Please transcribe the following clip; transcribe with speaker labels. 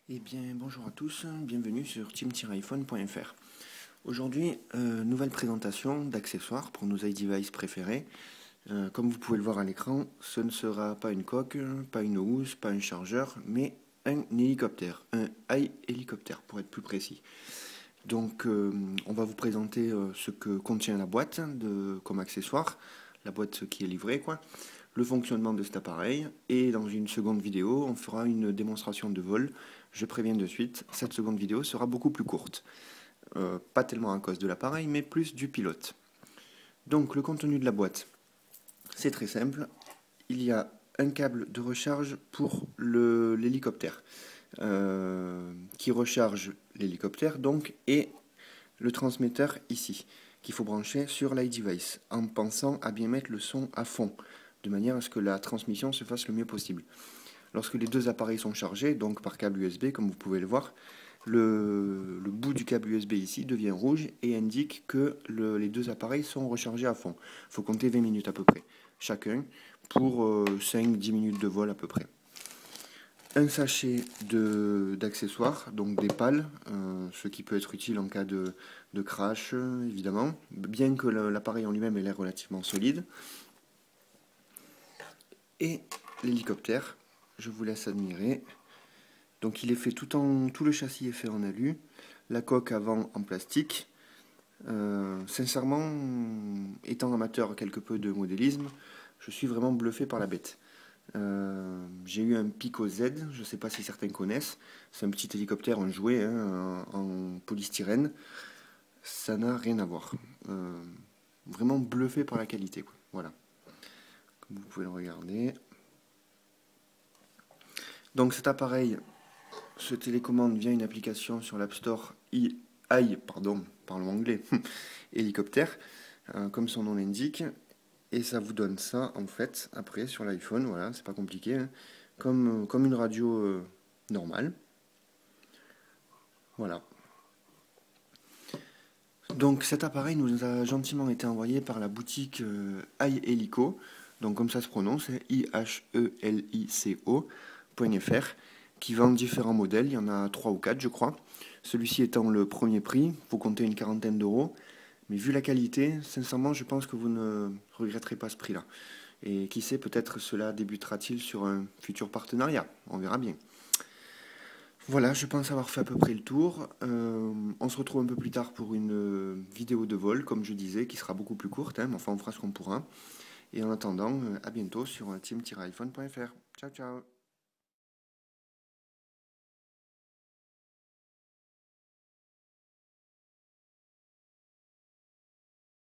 Speaker 1: Eh bien, bonjour à tous, bienvenue sur team-iphone.fr. Aujourd'hui, nouvelle présentation d'accessoires pour nos iDevice préférés. Comme vous pouvez le voir à l'écran, ce ne sera pas une coque, pas une housse, pas un chargeur, mais un hélicoptère, un iHélicoptère pour être plus précis. Donc, on va vous présenter ce que contient la boîte comme accessoire, la boîte qui est livrée, quoi, le fonctionnement de cet appareil, et dans une seconde vidéo, on fera une démonstration de vol. Je préviens de suite, cette seconde vidéo sera beaucoup plus courte. Pas tellement à cause de l'appareil, mais plus du pilote. Donc, le contenu de la boîte, c'est très simple. Il y a un câble de recharge pour l'hélicoptère, qui recharge l'hélicoptère, donc, et le transmetteur ici, qu'il faut brancher sur l'iDevice, en pensant à bien mettre le son à fond, de manière à ce que la transmission se fasse le mieux possible. Lorsque les deux appareils sont chargés, donc par câble USB, comme vous pouvez le voir, le bout du câble USB ici devient rouge et indique que les deux appareils sont rechargés à fond. Il faut compter 20 minutes à peu près, chacun, pour 5-10 minutes de vol à peu près. Un sachet d'accessoires, donc des pales, ce qui peut être utile en cas de crash, évidemment, bien que l'appareil en lui-même ait l'air relativement solide. Et l'hélicoptère, je vous laisse admirer. Donc il est fait tout le châssis est fait en alu, la coque avant en plastique. Sincèrement, étant amateur quelque peu de modélisme, je suis vraiment bluffé par la bête. J'ai eu un Pico Z, je ne sais pas si certains connaissent. C'est un petit hélicoptère en jouet, hein, en polystyrène. Ça n'a rien à voir. Vraiment bluffé par la qualité, quoi. Voilà. Comme vous pouvez le regarder. Donc cet appareil se télécommande via une application sur l'App Store parlons anglais, hélicoptère, comme son nom l'indique. Et ça vous donne ça, en fait, après, sur l'iPhone, voilà, c'est pas compliqué, hein, comme une radio normale. Voilà. Donc cet appareil nous a gentiment été envoyé par la boutique iHelico, donc comme ça se prononce, IHELICO.fr, qui vend différents modèles, il y en a 3 ou 4 je crois. Celui-ci étant le premier prix, il faut compter une quarantaine d'euros. Mais vu la qualité, sincèrement, je pense que vous ne regretterez pas ce prix-là. Et qui sait, peut-être cela débutera-t-il sur un futur partenariat. On verra bien. Voilà, je pense avoir fait à peu près le tour. On se retrouve un peu plus tard pour une vidéo de vol, comme je disais, qui sera beaucoup plus courte, hein, mais enfin on fera ce qu'on pourra. Et en attendant, à bientôt sur team-iphone.fr. Ciao, ciao.